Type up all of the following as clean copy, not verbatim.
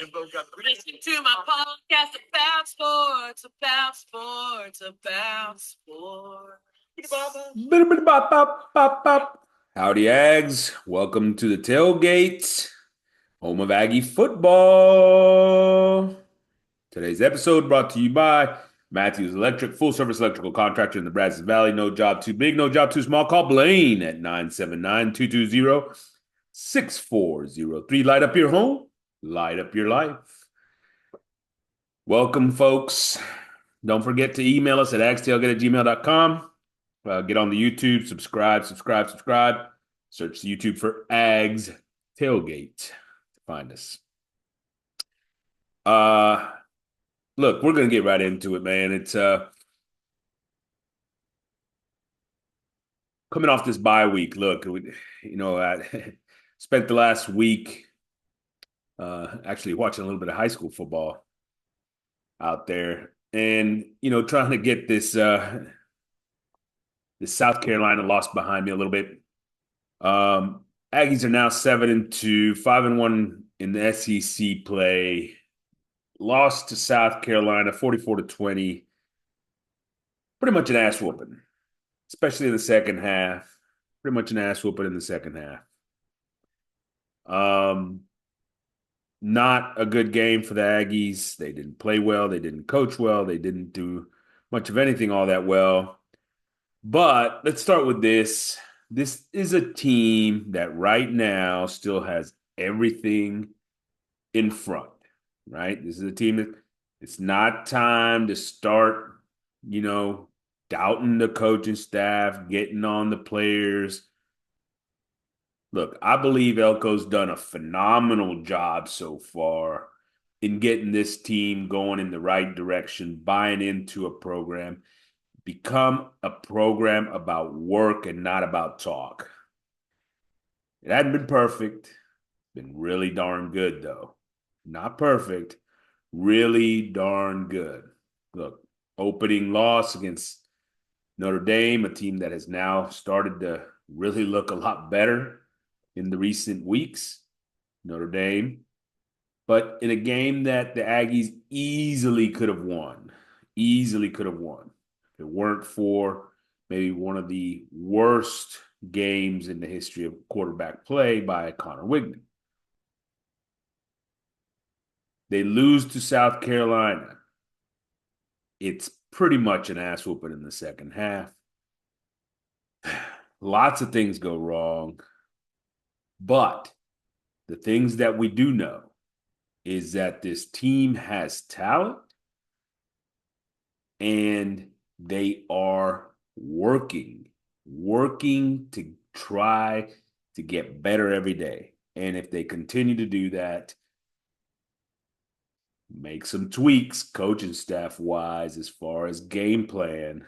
Listen to my podcast about sports, about sports, about sports. Howdy, Ags. Welcome to the Tailgate, home of Aggie football. Today's episode brought to you by Matthews Electric, full-service electrical contractor in the Brazos Valley. No job too big, no job too small. Call Blaine at 979-220-6403. Light up your home, light up your life. Welcome, folks. Don't forget to email us at agstailgate@gmail.com. Get on the YouTube, subscribe. Search the YouTube for Ags Tailgate to find us. Look, we're going to get right into it, man. It's coming off this bye week. Look, I spent the last week actually watching a little bit of high school football out there and, trying to get this South Carolina loss behind me a little bit. Aggies are now 7-2, 5-1 in the SEC play. Lost to South Carolina 44-20. Pretty much an ass whooping, especially in the second half. Pretty much an ass whooping in the second half. Not a good game for the Aggies. They didn't play well. They didn't coach well. They didn't do much of anything all that well. But let's start with this. This is a team that right now still has everything in front, right? This is a team that it's not time to start, doubting the coaching staff, getting on the players. Look, I believe Elko's done a phenomenal job so far in getting this team going in the right direction, buying into a program, become a program about work and not about talk. It hadn't been perfect. Been really darn good, though. Not perfect, really darn good. Look, opening loss against Notre Dame, a team that has now started to really look a lot better in the recent weeks. Notre Dame. But in a game that the Aggies easily could have won. Easily could have won. If it weren't for maybe one of the worst games in the history of quarterback play by Connor Wigman. They lose to South Carolina. It's pretty much an ass whooping in the second half. Lots of things go wrong. But the things that we do know is that this team has talent and they are working to try to get better every day. And if they continue to do that, make some tweaks coaching staff wise as far as game plan,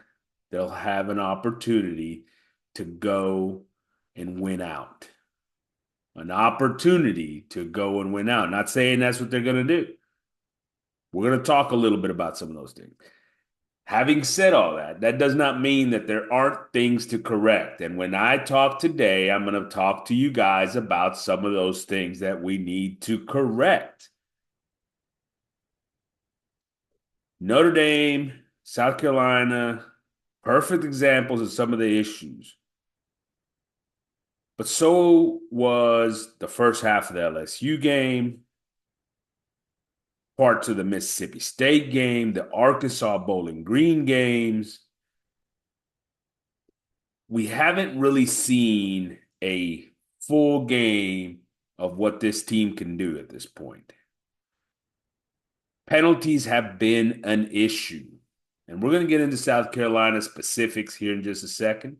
they'll have an opportunity to go and win out. An opportunity to go and win out. Not saying that's what they're going to do. We're going to talk a little bit about some of those things. Having said all that, that does not mean that there aren't things to correct. And when I talk today, I'm going to talk to you guys about some of those things that we need to correct. Notre Dame, South Carolina, perfect examples of some of the issues. But so was the first half of the LSU game, parts of the Mississippi State game, the Arkansas Bowling Green games. We haven't really seen a full game of what this team can do at this point. Penalties have been an issue. And we're going to get into South Carolina specifics here in just a second.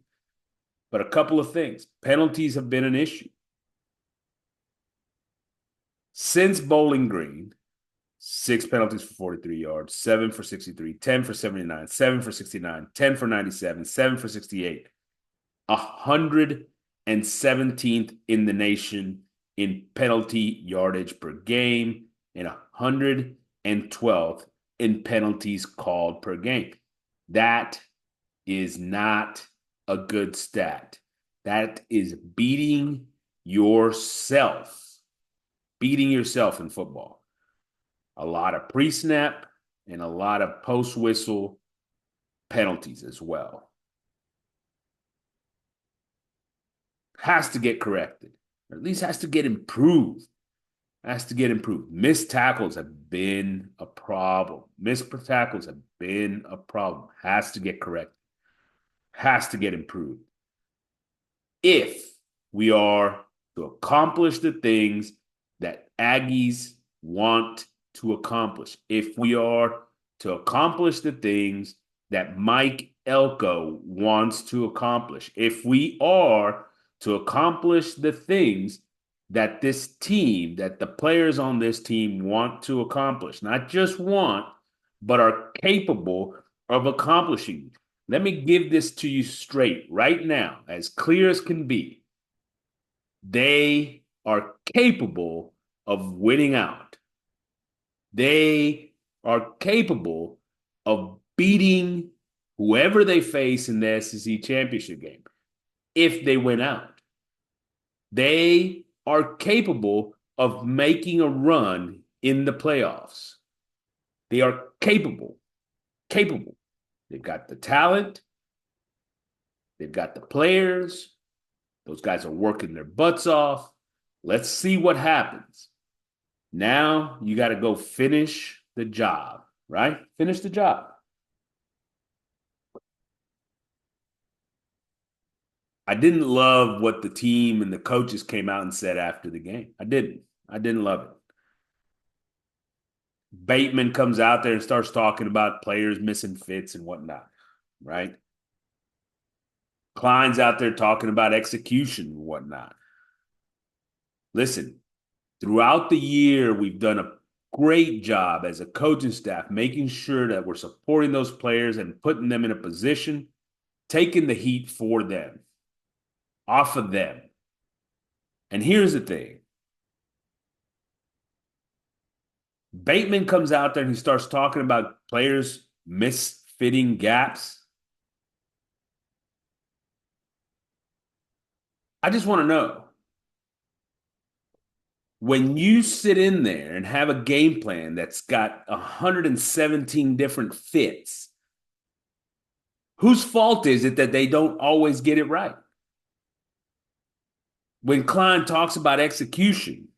But a couple of things. Penalties have been an issue. Since Bowling Green, 6 penalties for 43 yards, 7 for 63, 10 for 79, 7 for 69, 10 for 97, 7 for 68. 117th in the nation in penalty yardage per game and 112th in penalties called per game. That is not a good stat. That is beating yourself in football. a lot of pre-snap, and a lot of post-whistle penalties as well. Has to get corrected, or at least has to get improved. Has to get improved. Missed tackles have been a problem. Missed tackles have been a problem. Has to get corrected. Has to get improved. If we are to accomplish the things that Aggies want to accomplish, if we are to accomplish the things that Mike Elko wants to accomplish, if we are to accomplish the things that this team, that the players on this team want to accomplish, not just want, but are capable of accomplishing. Let me give this to you straight right now, as clear as can be. They are capable of winning out. They are capable of beating whoever they face in the SEC championship game if they win out. They are capable of making a run in the playoffs. They are capable. They've got the talent. They've got the players. Those guys are working their butts off. Let's see what happens. Now you got to go finish the job, right? Finish the job. I didn't love what the team and the coaches came out and said after the game. I didn't. I didn't love it. Bateman comes out there and starts talking about players missing fits and whatnot, right? Klein's out there talking about execution and whatnot. Listen, throughout the year, we've done a great job as a coaching staff making sure that we're supporting those players and putting them in a position, taking the heat for them, off of them. And here's the thing. Bateman comes out there and he starts talking about players misfitting gaps. I just want to know, when you sit in there and have a game plan that's got 117 different fits, whose fault is it that they don't always get it right? When Klein talks about execution,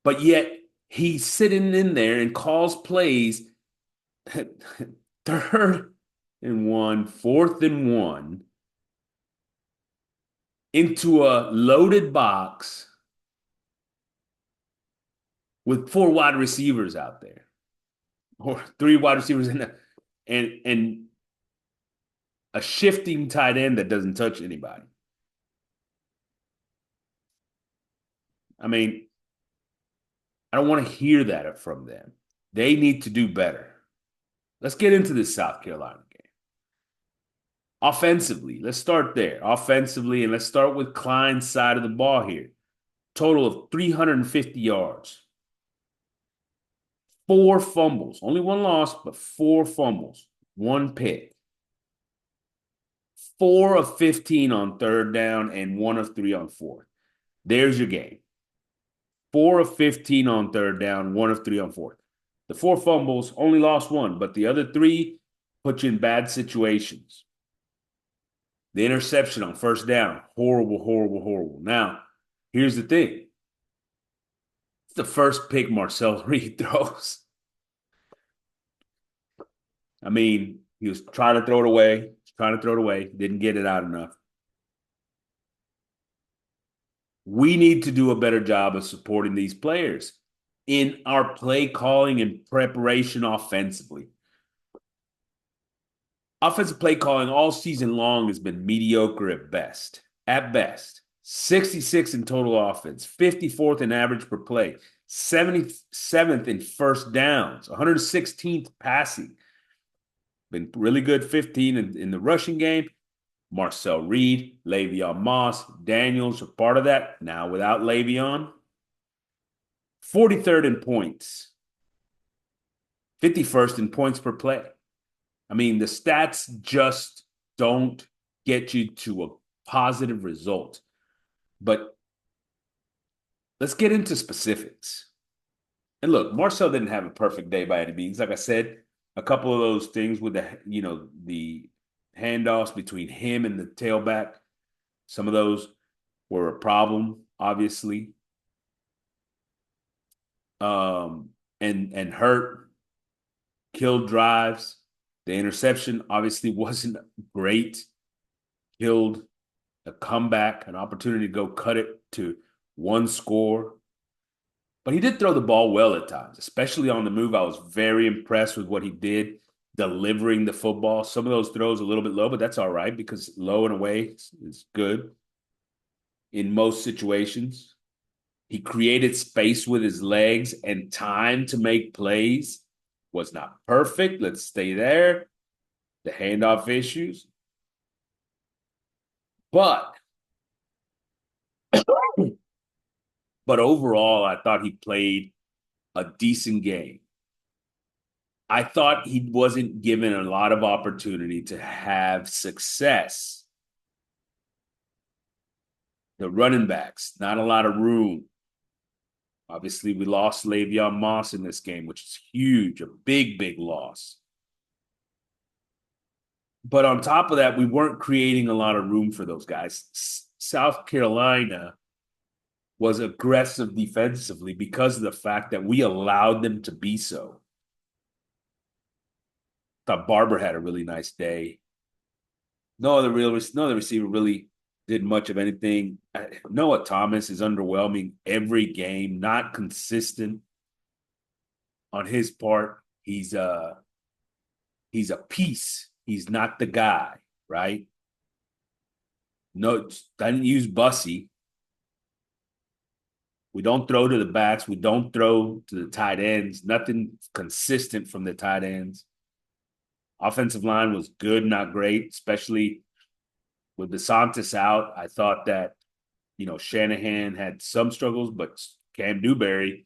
but yet he's sitting in there and calls plays third and one, fourth and one, into a loaded box with four wide receivers out there, or three wide receivers and a shifting tight end that doesn't touch anybody. I mean, I don't want to hear that from them. They need to do better. Let's get into this South Carolina game. Offensively, let's start there. Offensively, and let's start with Klein's side of the ball here. Total of 350 yards. 4 fumbles. Only 1 loss, but 4 fumbles. 1 pick. 4 of 15 on third down and 1 of 3 on fourth. There's your game. 4 of 15 on third down, 1 of 3 on fourth. The 4 fumbles, only lost 1, but the other 3 put you in bad situations. The interception on first down, horrible. Now, here's the thing. It's the first pick Marcel Reed throws. I mean, he was trying to throw it away, didn't get it out enough. We need to do a better job of supporting these players in our play calling and preparation offensively. Offensive play calling all season long has been mediocre at best. At best. 66 in total offense, 54th in average per play, 77th in first downs, 116th passing. Been really good 15 in the rushing game. Marcel Reed, Le'Veon Moss, Daniels are part of that. Now without Le'Veon. 43rd in points. 51st in points per play. I mean, the stats just don't get you to a positive result. But let's get into specifics. And look, Marcel didn't have a perfect day by any means. Like I said, a couple of those things with the handoffs between him and the tailback, some of those were a problem, obviously. And hurt, killed drives. The interception obviously wasn't great. Killed a comeback, an opportunity to go cut it to one score. But he did throw the ball well at times, especially on the move. I was very impressed with what he did delivering the football. Some of those throws a little bit low, but that's all right because low and away is good in most situations. He created space with his legs and time to make plays. Was not perfect. Let's stay there. The handoff issues. But but overall, I thought he played a decent game. I thought he wasn't given a lot of opportunity to have success. The running backs, not a lot of room. Obviously, we lost Le'Veon Moss in this game, which is huge, a big, big loss. But on top of that, we weren't creating a lot of room for those guys. South Carolina was aggressive defensively because of the fact that we allowed them to be so. Thought Barber had a really nice day. No other receiver really did much of anything. Noah Thomas is underwhelming every game, not consistent on his part. He's a piece. He's not the guy, right? No, doesn't use Bussy. We don't throw to the backs. We don't throw to the tight ends. Nothing consistent from the tight ends. Offensive line was good, not great, especially with DeSantis out. I thought that, Shanahan had some struggles, but Cam Newberry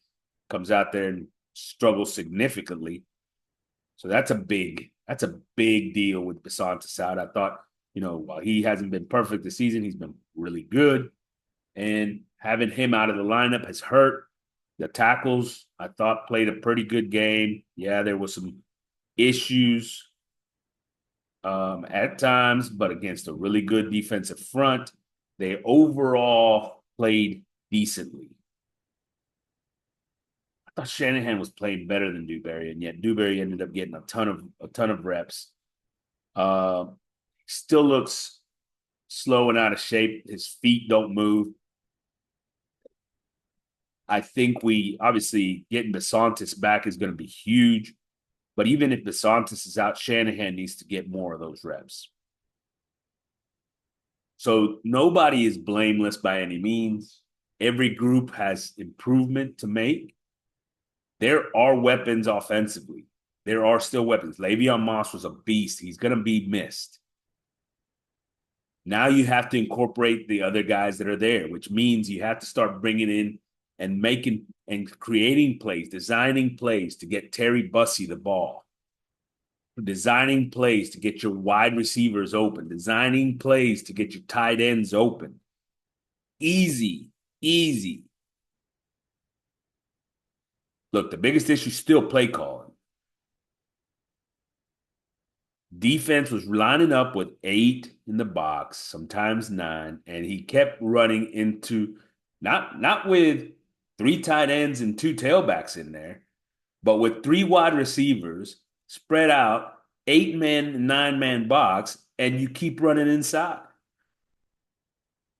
comes out there and struggles significantly. So that's a big deal with DeSantis out. I thought, while he hasn't been perfect this season, he's been really good. And having him out of the lineup has hurt. The tackles, I thought, played a pretty good game. Yeah, there was some issues at times, but against a really good defensive front, they overall played decently. I thought Shanahan was playing better than Dewberry, and yet Dewberry ended up getting a ton of reps. Still looks slow and out of shape. His feet don't move. I think we obviously getting DeSantis back is going to be huge. But even if DeSantis is out, Shanahan needs to get more of those reps. So nobody is blameless by any means. Every group has improvement to make. There are weapons offensively. There are still weapons. Le'Veon Moss was a beast. He's going to be missed. Now you have to incorporate the other guys that are there, which means you have to start bringing in and making and creating plays, designing plays to get Terry Bussey the ball, designing plays to get your wide receivers open, designing plays to get your tight ends open. Easy, easy. Look, the biggest issue is still play calling. Defense was lining up with 8 in the box, sometimes 9, and he kept running into not with 3 tight ends and 2 tailbacks in there, but with 3 wide receivers spread out, 8-man, 9-man box, and you keep running inside.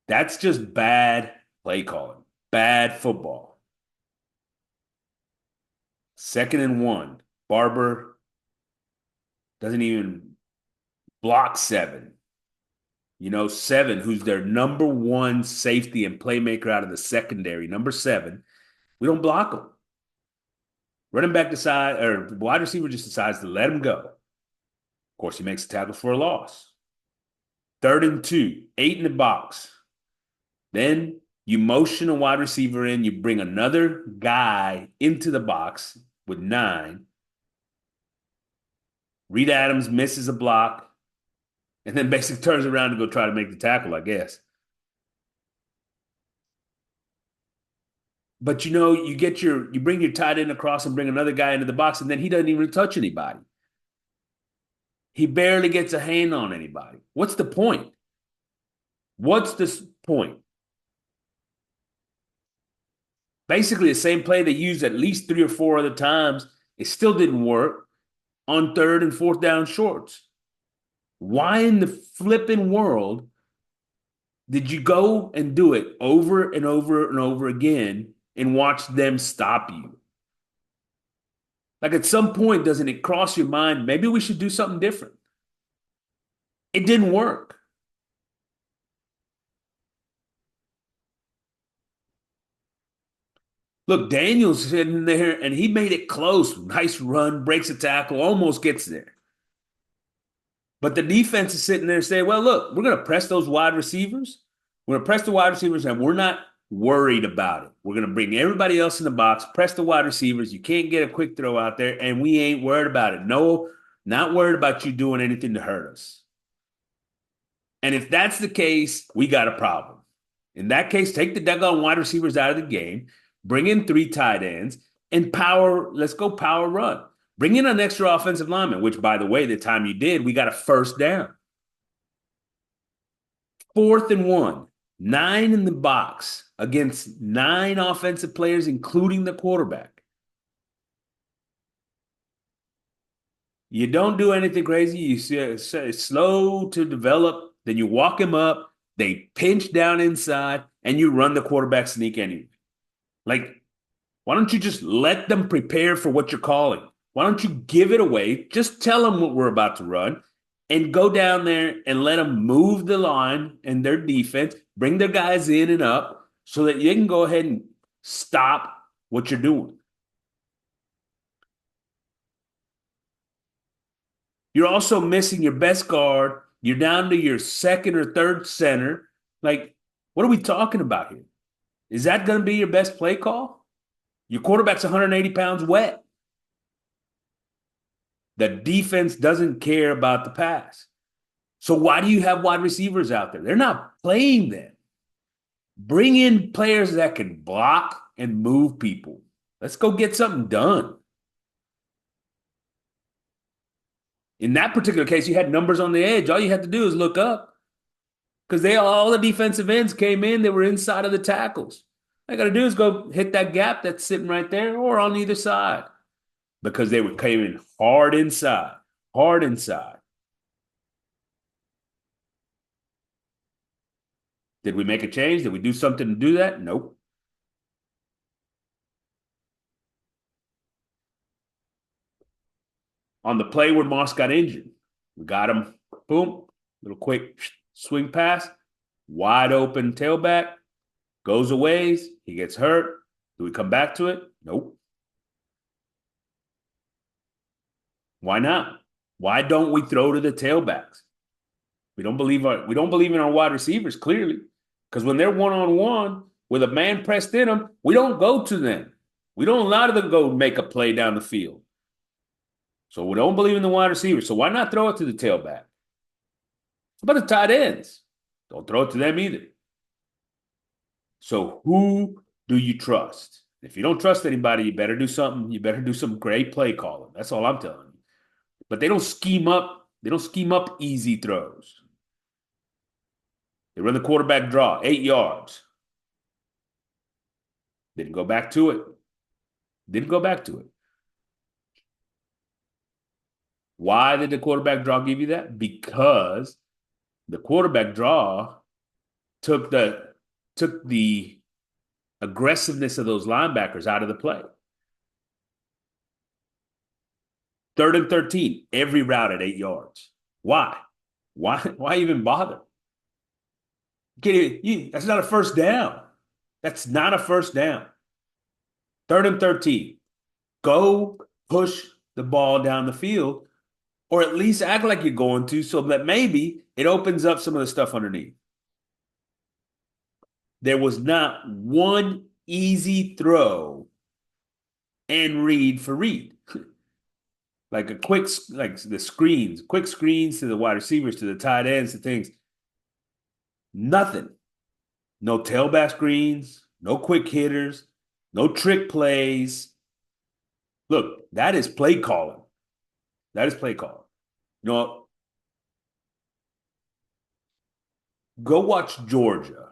That's just bad play calling, bad football. 2nd and 1, Barber doesn't even block 7. 7, who's their number 1 safety and playmaker out of the secondary, number 7. We don't block him. Running back decide or wide receiver just decides to let him go. Of course, he makes a tackle for a loss. 3rd and 2, 8 in the box. Then you motion a wide receiver in, you bring another guy into the box with 9. Reed Adams misses a block and then basically turns around to go try to make the tackle, I guess. But you bring your tight end across and bring another guy into the box, and then he doesn't even touch anybody. He barely gets a hand on anybody. What's the point? What's the point? Basically, the same play they used at least three or four other times. It still didn't work on third and fourth down shorts. Why in the flipping world did you go and do it over and over and over again and watch them stop you? Like at some point, doesn't it cross your mind? Maybe we should do something different. It didn't work. Look, Daniel's sitting there and he made it close. Nice run, breaks a tackle, almost gets there. But the defense is sitting there saying, well, look, we're going to press those wide receivers. We're going to press the wide receivers and we're not worried about it. We're going to bring everybody else in the box, press the wide receivers. You can't get a quick throw out there, and we ain't worried about it. No, not worried about you doing anything to hurt us. And if that's the case, we got a problem. In that case, take the daggone wide receivers out of the game, bring in three tight ends, and let's go power run. Bring in an extra offensive lineman, which, by the way, the time you did, we got a first down. 4th and 1, 9 in the box against 9 offensive players, including the quarterback. You don't do anything crazy. You see it's slow to develop. Then you walk him up. They pinch down inside, and you run the quarterback sneak anyway. Like, why don't you just let them prepare for what you're calling? Why don't you give it away? Just tell them what we're about to run and go down there and let them move the line and their defense, bring their guys in and up so that you can go ahead and stop what you're doing. You're also missing your best guard. You're down to your second or third center. Like, what are we talking about here? Is that going to be your best play call? Your quarterback's 180 pounds wet. The defense doesn't care about the pass. So why do you have wide receivers out there? They're not playing them. Bring in players that can block and move people. Let's go get something done. In that particular case, you had numbers on the edge. All you had to do is look up because all the defensive ends came in. They were inside of the tackles. All I got to do is go hit that gap that's sitting right there or on either side because came in hard inside, hard inside. Did we make a change? Did we do something to do that? Nope. On the play where Moss got injured, we got him, boom, little quick swing pass, wide open tailback, goes a ways, he gets hurt. Do we come back to it? Nope. Why not? Why don't we throw to the tailbacks? We don't believe in our wide receivers, clearly. Because when they're one-on-one with a man pressed in them, we don't go to them. We don't allow them to go make a play down the field. So we don't believe in the wide receivers. So why not throw it to the tailback? How about the tight ends? Don't throw it to them either. So who do you trust? If you don't trust anybody, you better do something. You better do some great play calling. That's all I'm telling you. But they don't scheme up. They don't scheme up easy throws. They run the quarterback draw, 8 yards. Didn't go back to it. Didn't go back to it. Why did the quarterback draw give you that? Because the quarterback draw took the aggressiveness of those linebackers out of the play. 3rd and 13, every route at 8 yards. Why? Why even bother? That's not a first down. That's not a first down. 3rd and 13, go push the ball down the field, or at least act like you're going to, so that maybe it opens up some of the stuff underneath. There was not one easy throw and read for Reed. Like quick screens to the wide receivers, to the tight ends, to things. Nothing. No tailback screens, no quick hitters, no trick plays. Look, that is play calling. That is play calling. You know, go watch Georgia,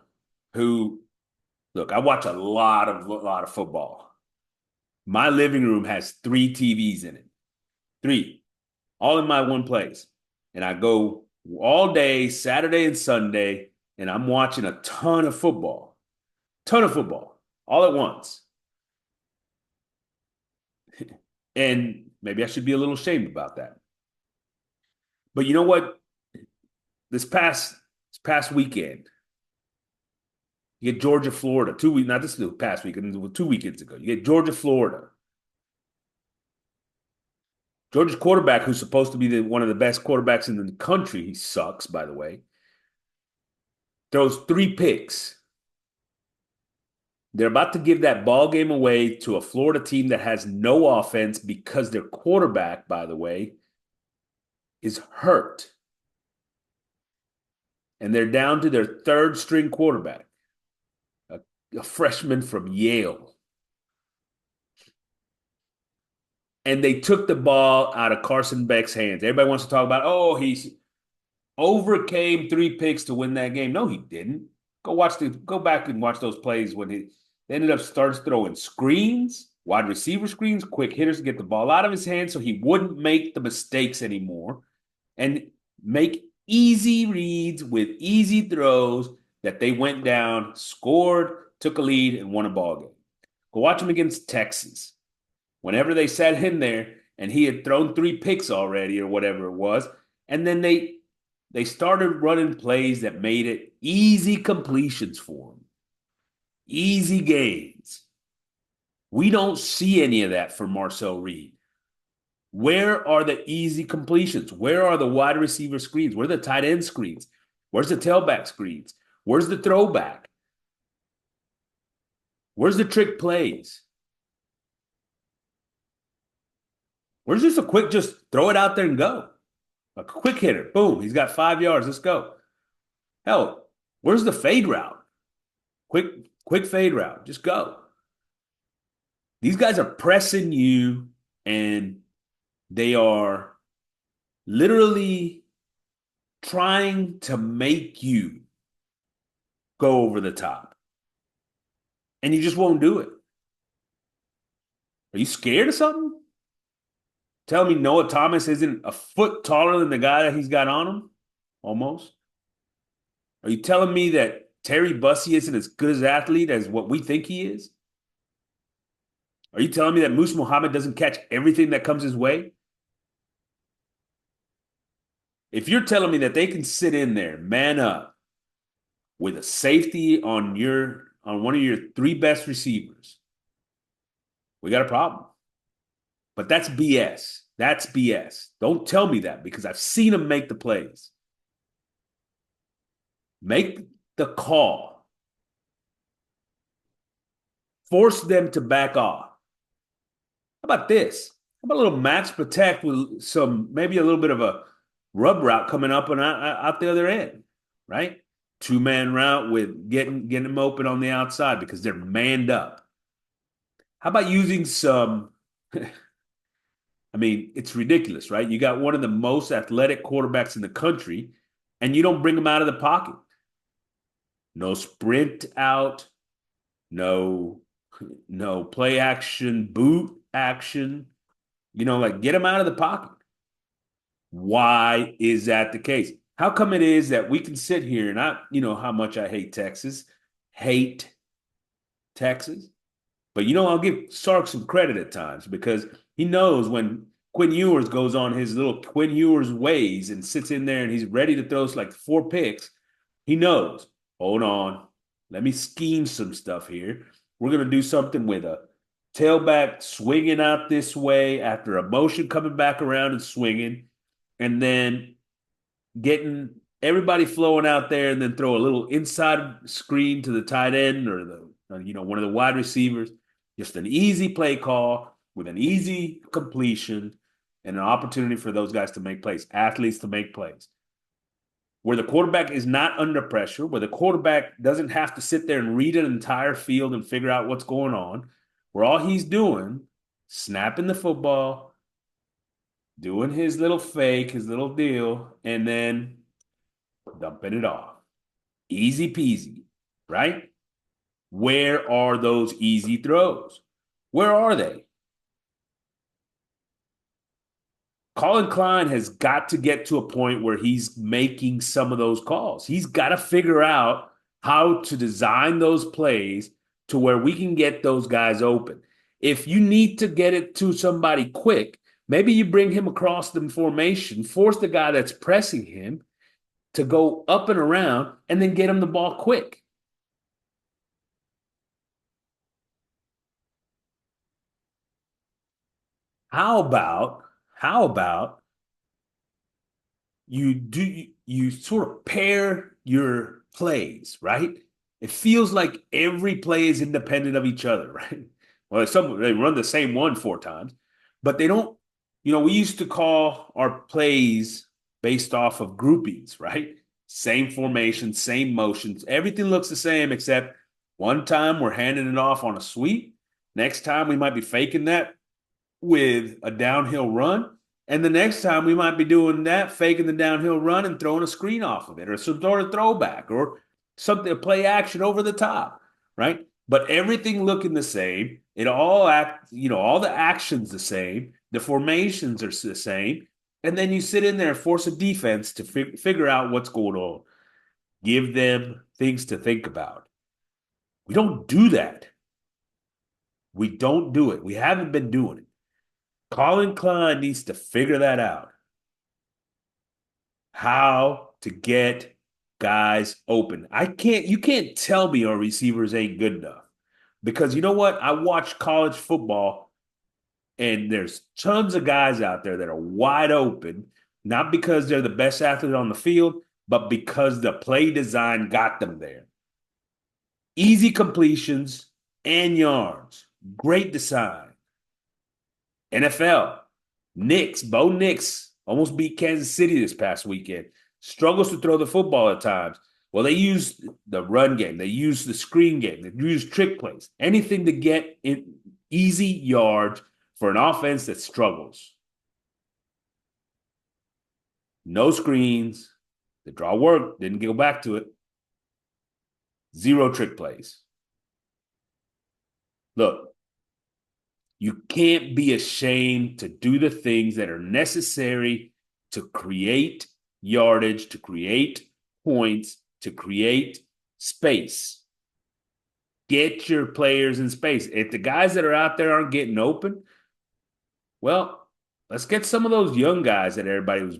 who look, I watch a lot of football. My living room has three TVs in it. Three, all in my one place. And I go all day, Saturday and Sunday, and I'm watching a ton of football, all at once. And maybe I should be a little ashamed about that. But you know what? This past weekend, you get Georgia, Florida. 2 weeks, not this past weekend, 2 weekends ago. You get Georgia, Florida. Georgia's quarterback, who's supposed to be one of the best quarterbacks in the country, he sucks, by the way, throws three picks. They're about to give that ball game away to a Florida team that has no offense because their quarterback, by the way, is hurt. And they're down to their third string quarterback, a freshman from Yale. And they took the ball out of Carson Beck's hands. Everybody wants to talk about, oh, he's overcame three picks to win that game. No, he didn't. Go back and watch those plays when they ended up starts throwing screens, wide receiver screens, quick hitters to get the ball out of his hands so he wouldn't make the mistakes anymore and make easy reads with easy throws that they went down, scored, took a lead, and won a ball game. Go watch him against Texas. Whenever they sat him there and he had thrown three picks already or whatever it was, and then they started running plays that made it easy completions for him, easy gains. We don't see any of that for Marcel Reed. Where are the easy completions? Where are the wide receiver screens? Where are the tight end screens? Where's the tailback screens? Where's the throwback? Where's the trick plays? Where's just a quick, just throw it out there and go? A quick hitter. Boom. He's got 5 yards. Let's go. Hell, where's the fade route? Quick fade route. Just go. These guys are pressing you and they are literally trying to make you go over the top. And you just won't do it. Are you scared of something? Tell me Noah Thomas isn't a foot taller than the guy that he's got on him? Almost. Are you telling me that Terry Bussey isn't as good as an athlete as what we think he is? Are you telling me that Moose Muhammad doesn't catch everything that comes his way? If you're telling me that they can sit in there, man up, with a safety on one of your three best receivers, we got a problem. But that's BS. That's BS. Don't tell me that because I've seen them make the plays. Make the call. Force them to back off. How about this? How about a little match protect with maybe a little bit of a rub route coming up and out the other end, right? Two-man route with getting them open on the outside because they're manned up. How about using some I mean, it's ridiculous, right? You got one of the most athletic quarterbacks in the country, and you don't bring him out of the pocket. No sprint out, no play action, boot action. Like get him out of the pocket. Why is that the case? How come it is that we can sit here and how much I hate Texas. But I'll give Sark some credit at times because he knows when Quinn Ewers goes on his little Quinn Ewers ways and sits in there and he's ready to throw like 4 picks, he knows, hold on, let me scheme some stuff here. We're going to do something with a tailback swinging out this way after a motion coming back around and swinging, and then getting everybody flowing out there and then throw a little inside screen to the tight end or one of the wide receivers. Just an easy play call with an easy completion and an opportunity for those guys to make plays, athletes to make plays. Where the quarterback is not under pressure, where the quarterback doesn't have to sit there and read an entire field and figure out what's going on, where all he's doing, snapping the football, doing his little fake, his little deal, and then dumping it off. Easy peasy, right? Where are those easy throws? Where are they? Colin Klein has got to get to a point where he's making some of those calls. He's got to figure out how to design those plays to where we can get those guys open. If you need to get it to somebody quick, maybe you bring him across the formation, force the guy that's pressing him to go up and around, and then get him the ball quick. How about how about you sort of pair your plays, right? It feels like every play is independent of each other, right? Well, some they run the same one four times, but they don't. We used to call our plays based off of groupings, right? Same formation, same motions, everything looks the same except one time we're handing it off on a sweep. Next time we might be faking that with a downhill run. And the next time we might be doing that, faking the downhill run and throwing a screen off of it or some sort of throwback or something, a play action over the top, right? But everything looking the same. It all all the actions the same. The formations are the same. And then you sit in there and force a defense to figure out what's going on. Give them things to think about. We don't do that. We don't do it. We haven't been doing it. Colin Klein needs to figure that out. How to get guys open. You can't tell me our receivers ain't good enough. Because you know what? I watch college football and there's tons of guys out there that are wide open, not because they're the best athlete on the field, but because the play design got them there. Easy completions and yards. Great design. NFL, Bo Nix almost beat Kansas City this past weekend. Struggles to throw the football at times. Well, they use the run game. They use the screen game. They use trick plays. Anything to get in easy yards for an offense that struggles. No screens. The draw worked. Didn't go back to it. Zero trick plays. Look, you can't be ashamed to do the things that are necessary to create yardage, to create points, to create space. Get your players in space. If the guys that are out there aren't getting open, well, let's get some of those young guys that everybody was,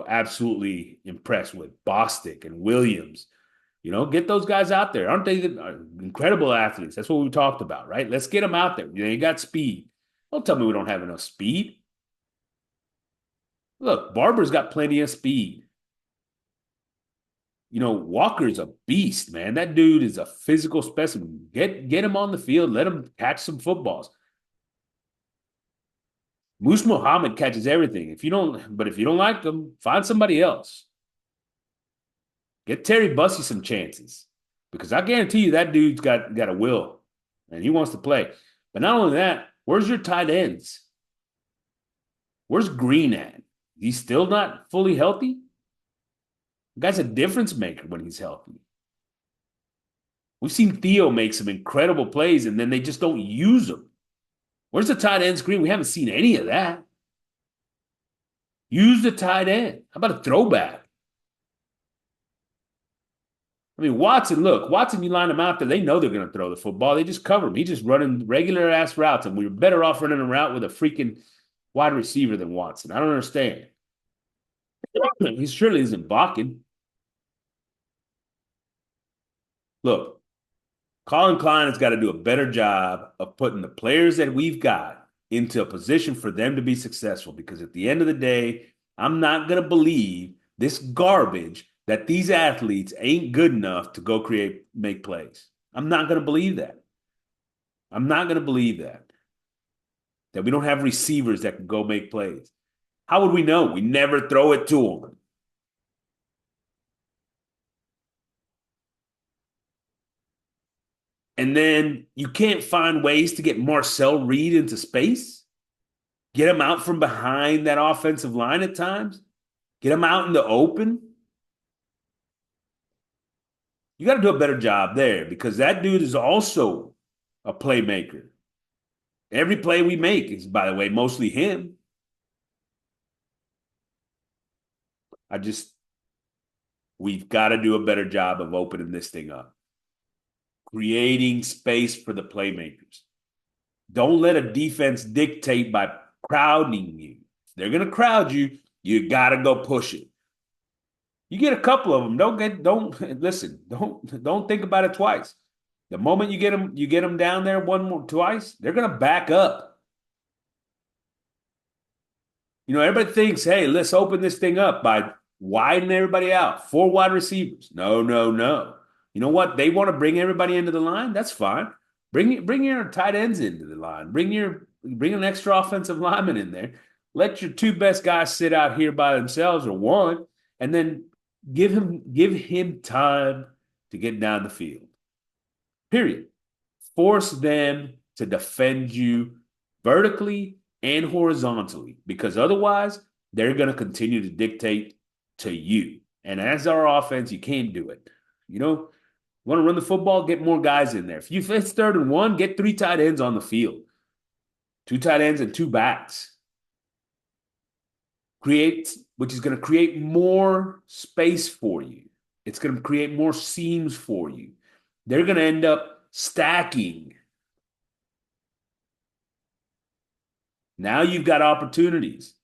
absolutely impressed with. Bostic and Williams. Get those guys out there. Aren't they incredible athletes? That's what we talked about, right? Let's get them out there. They got speed. Don't tell me we don't have enough speed. Look, Barber's got plenty of speed. Walker's a beast, man. That dude is a physical specimen. Get him on the field. Let him catch some footballs. Moose Muhammad catches everything. If you don't like him, find somebody else. Get Terry Bussey some chances because I guarantee you that dude's got a will and he wants to play. But not only that, where's your tight ends? Where's Green at? He's still not fully healthy? The guy's a difference maker when he's healthy. We've seen Theo make some incredible plays and then they just don't use them. Where's the tight end screen? We haven't seen any of that. Use the tight end. How about a throwback? I mean, Watson, you line him out there, they know they're going to throw the football. They just cover him. He's just running regular ass routes, and we're better off running a route with a freaking wide receiver than Watson. I don't understand. He surely isn't blocking. Look, Colin Klein has got to do a better job of putting the players that we've got into a position for them to be successful because at the end of the day, I'm not going to believe this garbage that these athletes ain't good enough to go make plays. I'm not going to believe that. I'm not going to believe that we don't have receivers that can go make plays. How would we know? We never throw it to them. And then you can't find ways to get Marcel Reed into space, get him out from behind that offensive line at times, get him out in the open. You got to do a better job there because that dude is also a playmaker. Every play we make is, by the way, mostly him. I just, we've got to do a better job of opening this thing up, creating space for the playmakers. Don't let a defense dictate by crowding you. If they're going to crowd you, you got to go push it. You get a couple of them. Don't listen. Don't think about it twice. The moment you get them down there one more twice, they're going to back up. Everybody thinks, hey, let's open this thing up by widening everybody out. 4 wide receivers. No, no, no. You know what? They want to bring everybody into the line. That's fine. Bring your tight ends into the line. Bring an extra offensive lineman in there. Let your 2 best guys sit out here by themselves or one, and then give him time to get down the field. Period. Force them to defend you vertically and horizontally, because otherwise they're going to continue to dictate to you. And as our offense, you can't do it. Want to run the football, get more guys in there. If it's 3rd and 1, get 3 tight ends on the field. 2 tight ends and 2 backs. Which is going to create more space for you. It's going to create more seams for you. They're going to end up stacking. Now you've got opportunities.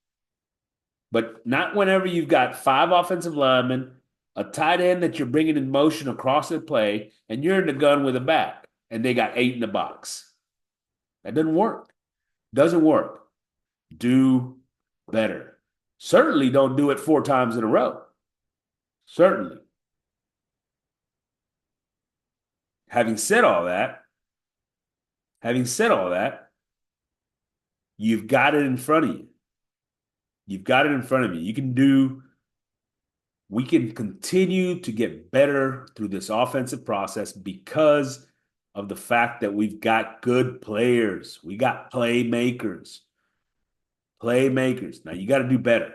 But not whenever you've got 5 offensive linemen, a tight end that you're bringing in motion across the play, and you're in the gun with a back, and they got 8 in the box. That doesn't work. Doesn't work. Do better. Certainly don't do it 4 times in a row. Certainly. Having said all that, you've got it in front of you. You've got it in front of you. We can continue to get better through this offensive process because of the fact that we've got good players. We got playmakers. Now you got to do better.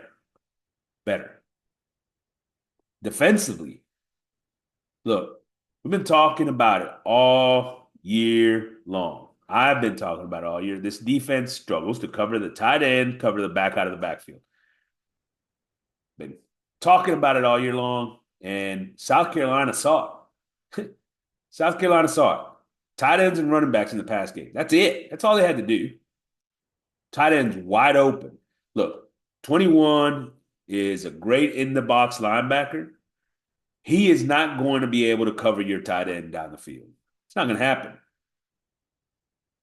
Defensively, look, we've been talking about it all year long. I've been talking about it all year. This defense struggles to cover the tight end, cover the back out of the backfield. Been talking about it all year long, and South Carolina saw it. South Carolina saw it. Tight ends and running backs in the pass game. That's it. That's all they had to do. Tight ends wide open. Look, 21 is a great in-the-box linebacker. He is not going to be able to cover your tight end down the field. It's not going to happen.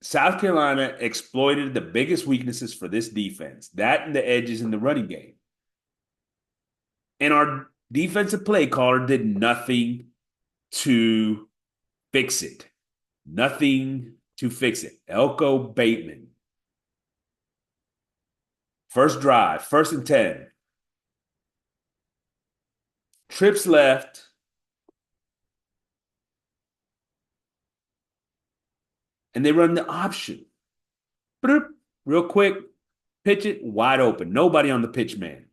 South Carolina exploited the biggest weaknesses for this defense, that and the edges in the running game. And our defensive play caller did nothing to fix it. Nothing to fix it. Elko Bateman. First drive, 1st and 10. Trips left. And they run the option. Real quick, pitch it, wide open. Nobody on the pitch man.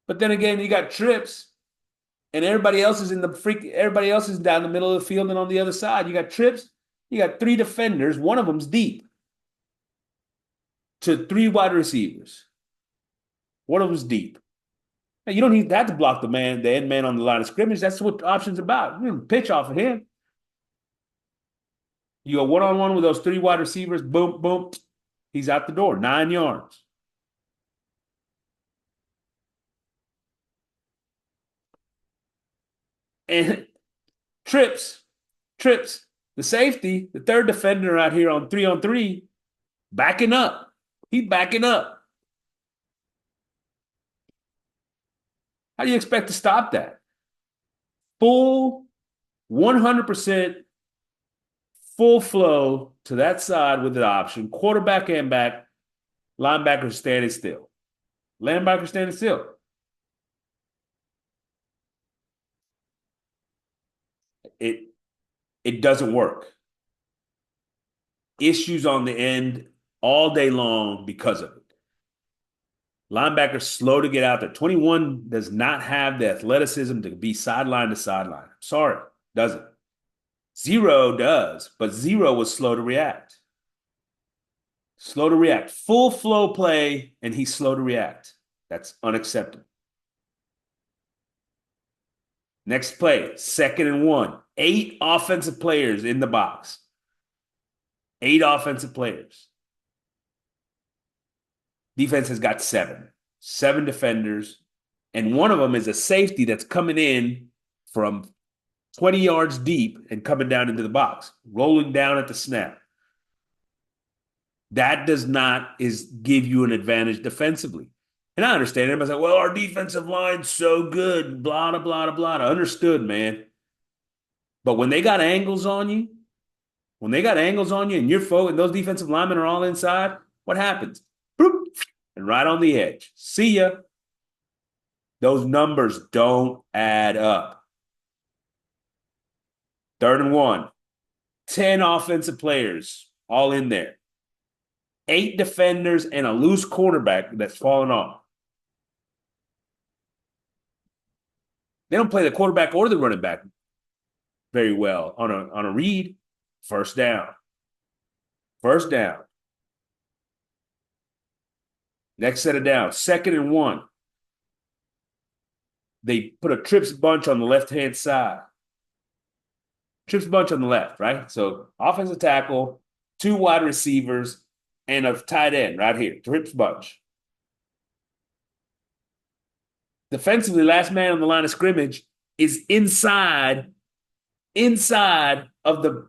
But then again, you got trips, and everybody else is down the middle of the field and on the other side. You got trips, you got 3 defenders, one of them's deep, to 3 wide receivers. One of them's deep. Now, you don't need that to block the end man on the line of scrimmage. That's what the option's about. You can pitch off of him. You go one-on-one with those 3 wide receivers, boom, boom, he's out the door, 9 yards. And trips, the safety, the 3rd defender out here on 3-on-3, backing up. He's backing up. How do you expect to stop that? Full 100% full flow to that side with the option, quarterback and back, linebacker standing still. it it doesn't work. Issues on the end all day long because of it. Linebacker slow to get out there. 21 does not have the athleticism to be sideline to sideline. Sorry, doesn't. Zero does, but zero was slow to react. Slow to react. Full flow play, and he's slow to react. That's unacceptable. Next play, 2nd and 1. 8 offensive players in the box. 8 offensive players. Defense has got 7. 7 defenders. And one of them is a safety that's coming in from 20 yards deep and coming down into the box, rolling down at the snap. That does not give you an advantage defensively. And I understand everybody's like, well, our defensive line's so good, blah, blah, blah, blah. Understood, man. But when they got angles on you, and you're and those defensive linemen are all inside, what happens? Boop, and right on the edge. See ya. Those numbers don't add up. 3rd and 1. 10 offensive players all in there. 8 defenders and a loose quarterback that's falling off. They don't play the quarterback or the running back very well on a read. 1st down. 1st down. Next set of downs. 2nd and 1. They put a trips bunch on the left-hand side. Trips bunch on the left, right? So offensive tackle, 2 wide receivers, and a tight end right here. Trips bunch. Defensively, last man on the line of scrimmage is inside of the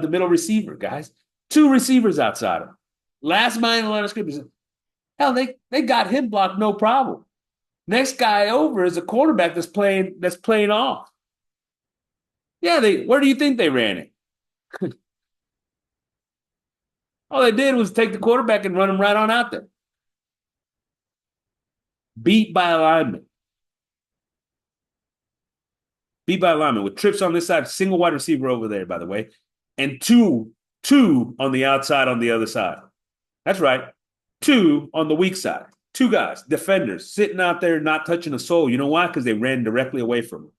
middle receiver, guys. 2 receivers outside him. Last man on the line of scrimmage. Hell, they got him blocked, no problem. Next guy over is a quarterback that's playing off. Yeah, where do you think they ran it? All they did was take the quarterback and run him right on out there. Beat by alignment. Beat by alignment with trips on this side, single wide receiver over there, by the way, and two on the outside on the other side. That's right. 2 on the weak side. 2 guys, defenders, sitting out there not touching a soul. You know why? Because they ran directly away from him.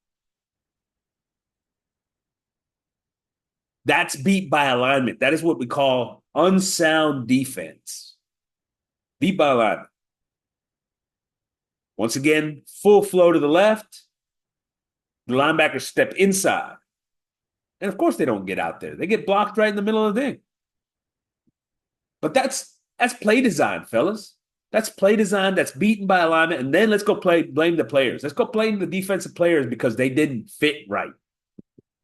That's beat by alignment. That is what we call unsound defense. Beat by alignment. Once again, full flow to the left. The linebackers step inside. And of course they don't get out there. They get blocked right in the middle of the thing. But that's play design, fellas. That's play design. That's beaten by alignment. And then let's go blame the players. Let's go blame the defensive players because they didn't fit right.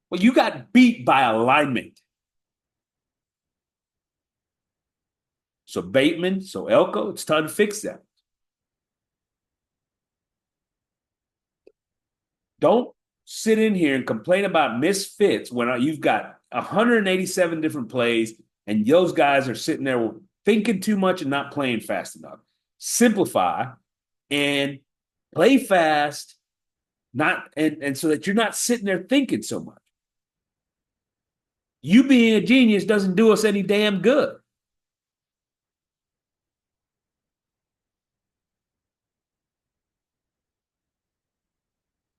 Well, you got beat by alignment. So Bateman, so Elko, it's time to fix that. Don't sit in here and complain about misfits when you've got 187 different plays and those guys are sitting there thinking too much and not playing fast enough. Simplify and play fast, and so that you're not sitting there thinking so much. You being a genius doesn't do us any damn good.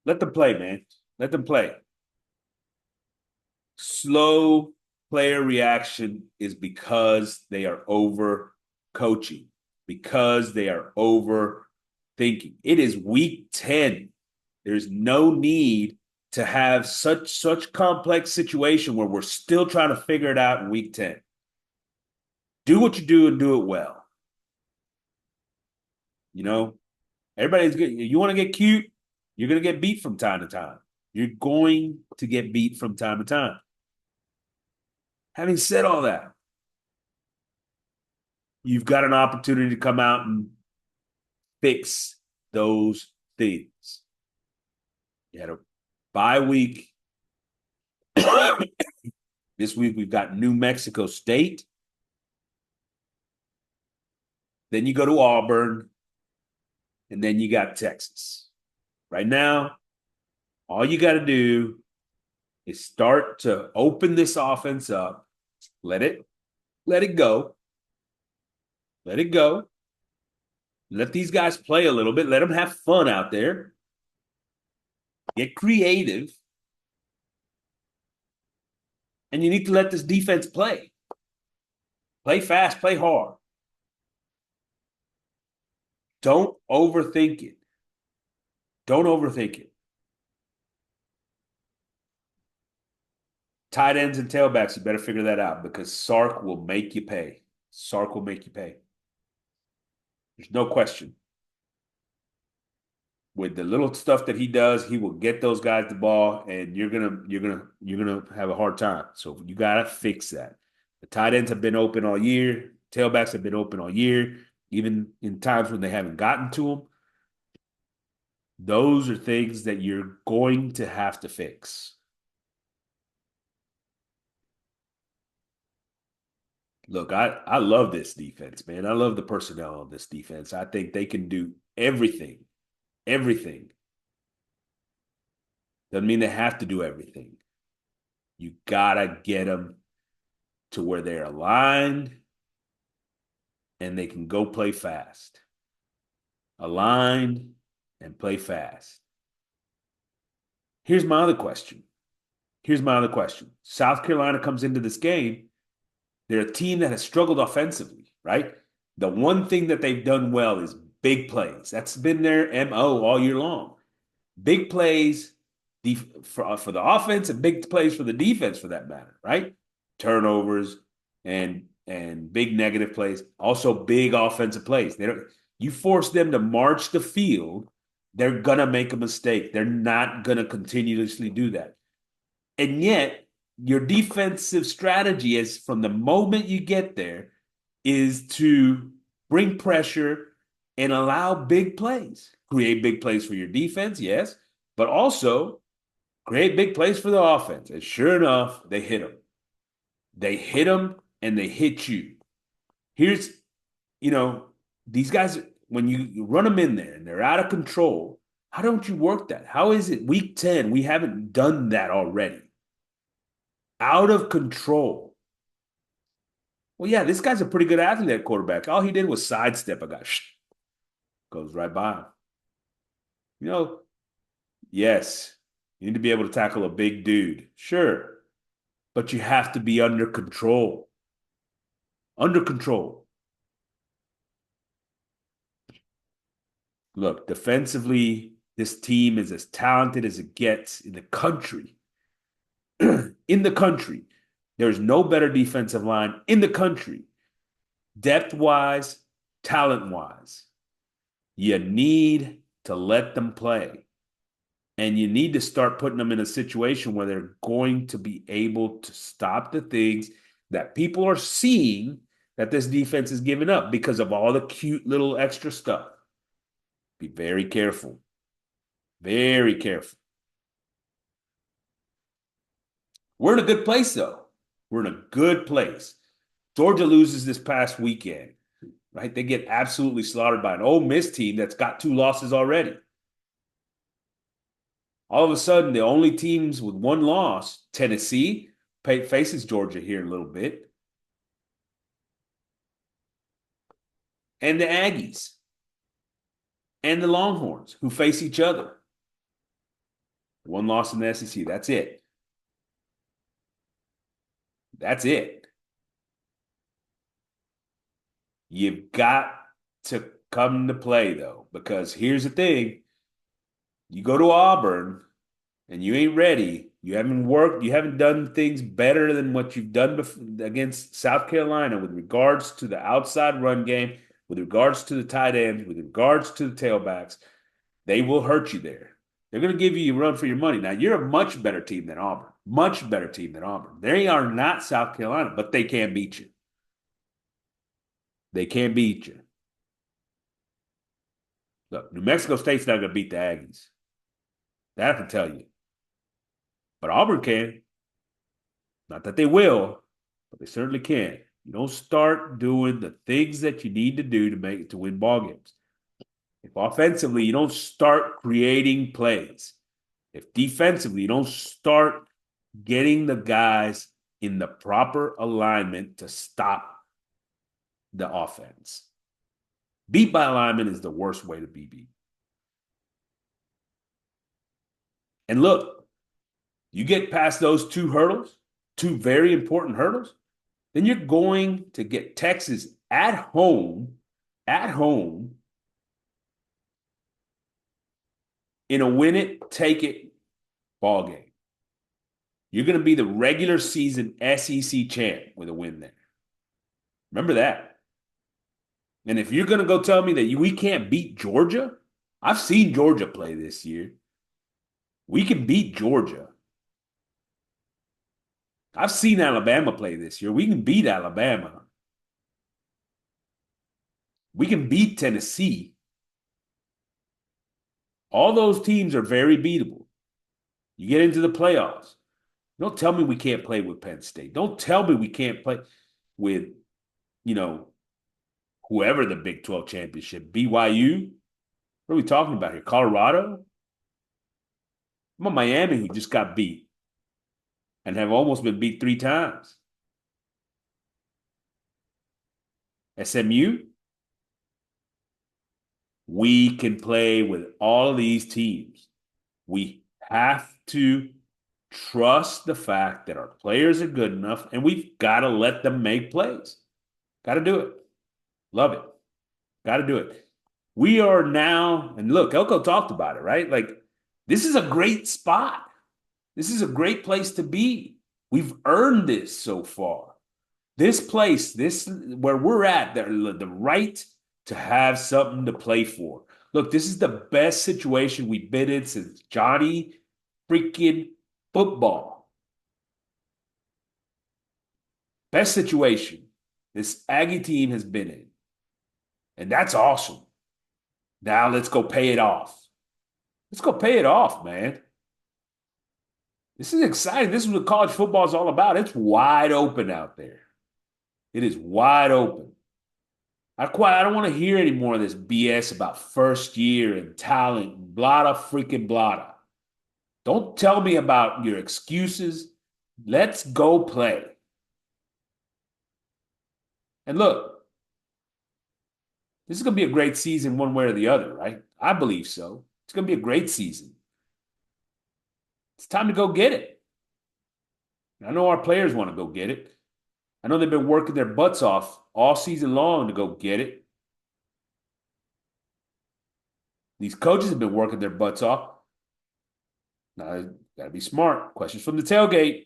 Let them play, man. Let them play. Slow player reaction is because they are over coaching, because they are over thinking. It is week 10. There's no need to have such complex situation where we're still trying to figure it out in week 10. Do what you do and do it well. You know, everybody's good. You want to get cute, you're going to get beat from time to time. You're going to get beat from time to time. Having said all that, you've got an opportunity to come out and fix those things. You had a bye week. This week we've got New Mexico State. Then you go to Auburn. And then you got Texas. Right now, all you got to do is start to open this offense up, let it go, let it go. Let these guys play a little bit. Let them have fun out there. Get creative. And you need to let this defense play. Play fast, play hard. Don't overthink it. Don't overthink it. Tight ends and tailbacks, you better figure that out because Sark will make you pay. Sark will make you pay. There's no question. With the little stuff that he does, he will get those guys the ball, and you're gonna have a hard time. So you gotta fix that. The tight ends have been open all year. Tailbacks have been open all year, even in times when they haven't gotten to them. Those are things that you're going to have to fix. Look, I love this defense, man. I love the personnel on this defense. I think they can do everything. Everything. Doesn't mean they have to do everything. You gotta get them to where they're aligned and they can go play fast. Aligned and play fast. Here's my other question. South Carolina comes into this game. They're a team that has struggled offensively, right? The one thing that they've done well is big plays. That's been their MO all year long. Big plays for the offense and big plays for the defense, for that matter, right? Turnovers and big negative plays, also big offensive plays. You force them to march the field, they're gonna make a mistake. They're not gonna continuously do that. And yet, your defensive strategy is from the moment you get there is to bring pressure and allow big plays. Create big plays for your defense, yes, but also create big plays for the offense. And sure enough, they hit them. They hit them and they hit you. Here's, these guys, when you run them in there and they're out of control, how don't you work that? How is it week 10? We haven't done that already. Out of control. Well, yeah, this guy's a pretty good athlete at quarterback. All he did was sidestep a guy. Goes right by him. Yes, you need to be able to tackle a big dude. Sure. But you have to be under control. Under control. Look, defensively, this team is as talented as it gets in the country. In the country. There's no better defensive line in the country. Depth-wise, talent-wise. You need to let them play. And you need to start putting them in a situation where they're going to be able to stop the things that people are seeing that this defense is giving up because of all the cute little extra stuff. Be very careful. Very careful. We're in a good place, though. We're in a good place. Georgia loses this past weekend, right? They get absolutely slaughtered by an Ole Miss team that's got 2 losses already. All of a sudden, the only teams with 1 loss, Tennessee, faces Georgia here in a little bit. And the Aggies. And the Longhorns, who face each other. 1 loss in the SEC. That's it. That's it. You've got to come to play, though, because here's the thing. You go to Auburn and you ain't ready. You haven't worked. You haven't done things better than what you've done against South Carolina with regards to the outside run game, with regards to the tight ends, with regards to the tailbacks. They will hurt you there. They're going to give you a run for your money. Now, you're a much better team than Auburn. Much better team than Auburn. They are not South Carolina, but they can beat you. They can beat you. Look, New Mexico State's not going to beat the Aggies. That I can tell you. But Auburn can. Not that they will, but they certainly can. You don't start doing the things that you need to do to win ball games. If offensively, you don't start creating plays. If defensively, you don't start getting the guys in the proper alignment to stop the offense. Beat by alignment is the worst way to be beat. And look, you get past those two hurdles, two very important hurdles, then you're going to get Texas at home in a win it, take it ball game. You're going to be the regular season SEC champ with a win there. Remember that. And if you're going to go tell me that we can't beat Georgia, I've seen Georgia play this year. We can beat Georgia. I've seen Alabama play this year. We can beat Alabama. We can beat Tennessee. All those teams are very beatable. You get into the playoffs. Don't tell me we can't play with Penn State. Don't tell me we can't play with, you know, whoever the Big 12 championship, BYU. What are we talking about here? Colorado? I'm on Miami, who just got beat and have almost been beat 3 times. SMU? We can play with all of these teams. We have to trust the fact that our players are good enough, and we've got to let them make plays. Got to do it. Love it. Got to do it. We are now, and look, Elko talked about it, right? Like, this is a great spot. This is a great place to be. We've earned this so far. This place, this where we're at, the right to have something to play for. Look, this is the best situation we've been in since Johnny freaking football. Best situation this Aggie team has been in. And that's awesome. Now let's go pay it off. Let's go pay it off, man. This is exciting. This is what college football is all about. It's wide open out there. It is wide open. I don't want to hear any more of this BS about first year and talent, blada freaking blada. Don't tell me about your excuses. Let's go play. And look, this is going to be a great season one way or the other, right? I believe so. It's going to be a great season. It's time to go get it. I know our players want to go get it. I know they've been working their butts off all season long to go get it. These coaches have been working their butts off. Now, got to be smart. Questions from the tailgate.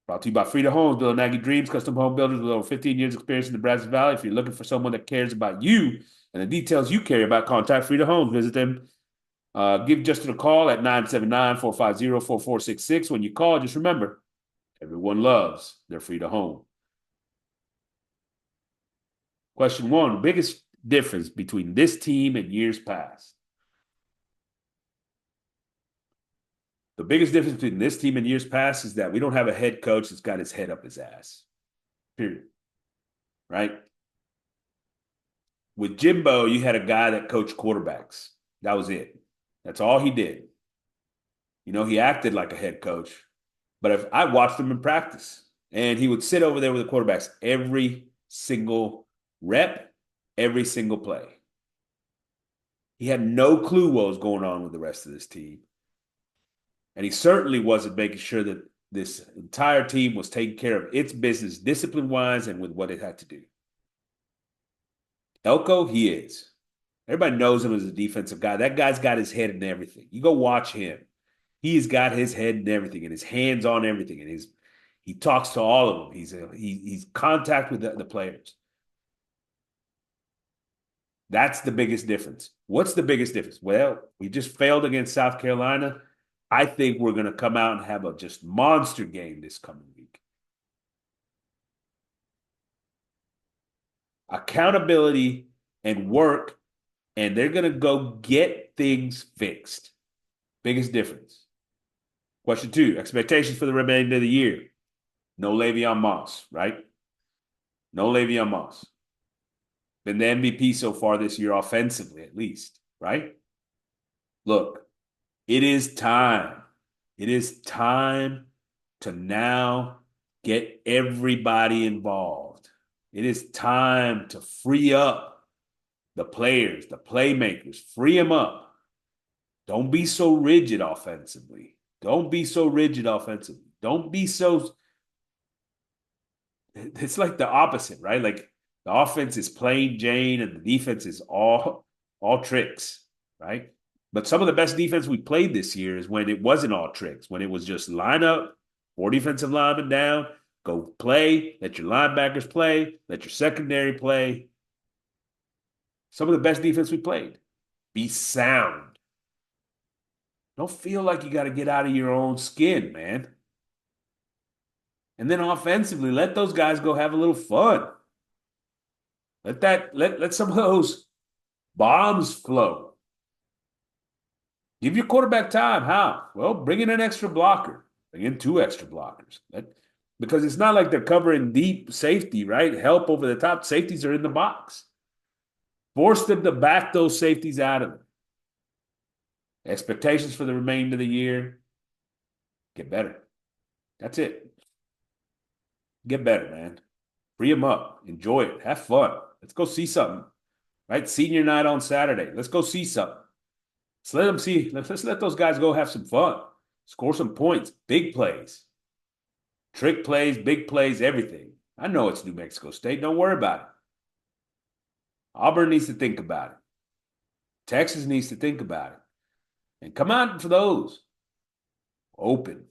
Brought to you by Frida Homes, building Aggie dreams, custom home builders with over 15 years experience in the Brazos Valley. If you're looking for someone that cares about you and the details you care about, contact Frida Homes. Visit them. Give Justin a call at 979-450-4466. When you call, just remember, everyone loves their Frida home. Question 1, biggest difference between this team and years past? The biggest difference between this team and years past is that we don't have a head coach that's got his head up his ass. Period. Right? With Jimbo, you had a guy that coached quarterbacks. That was it. That's all he did. You know, he acted like a head coach. But if I watched him in practice, and he would sit over there with the quarterbacks every single rep, every single play. He had no clue what was going on with the rest of this team. And he certainly wasn't making sure that this entire team was taking care of its business discipline-wise and with what it had to do. Elko, he is. Everybody knows him as a defensive guy. That guy's got his head in everything. You go watch him. He's got his head in everything and his hands on everything. And he talks to all of them. He's contact with the players. That's the biggest difference. What's the biggest difference? Well, we just failed against South Carolina. I think we're going to come out and have a just monster game this coming week. Accountability and work, and they're going to go get things fixed. Biggest difference. Question 2, expectations for the remainder of the year. No Le'Veon Moss, right? No Le'Veon Moss. Been the MVP so far this year offensively, at least, right? Look, it is time. It is time to now get everybody involved. It is time to free up the players, the playmakers, free them up. Don't be so rigid offensively. Don't be so rigid offensively. Don't be so. It's like the opposite, right? Like the offense is plain Jane and the defense is all tricks, right? But some of the best defense we played this year is when it wasn't all tricks, when it was just line up, four defensive linemen down, go play, let your linebackers play, let your secondary play. Some of the best defense we played. Be sound. Don't feel like you got to get out of your own skin, man. And then offensively, let those guys go have a little fun. Let some of those bombs flow. Give your quarterback time. How? Well, bring in an extra blocker. Bring in two extra blockers. Because it's not like they're covering deep safety, right? Help over the top. Safeties are in the box. Force them to back those safeties out of them. Expectations for the remainder of the year, get better. That's it. Get better, man. Free them up. Enjoy it. Have fun. Let's go see something. Right? Senior night on Saturday. Let's go see something. Let's let them see. Let's let those guys go have some fun. Score some points. Big plays. Trick plays, big plays, everything. I know it's New Mexico State. Don't worry about it. Auburn needs to think about it. Texas needs to think about it. And come out for those. Open.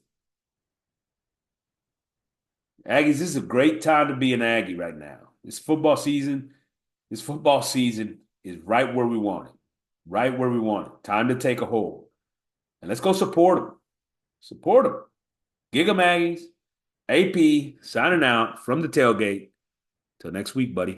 Aggies, this is a great time to be an Aggie right now. This football season is right where we want it. Right where we want it. Time to take a hold. And let's go support them. Support them. Gig 'em Aggies. AP signing out from the tailgate. Till next week, buddy.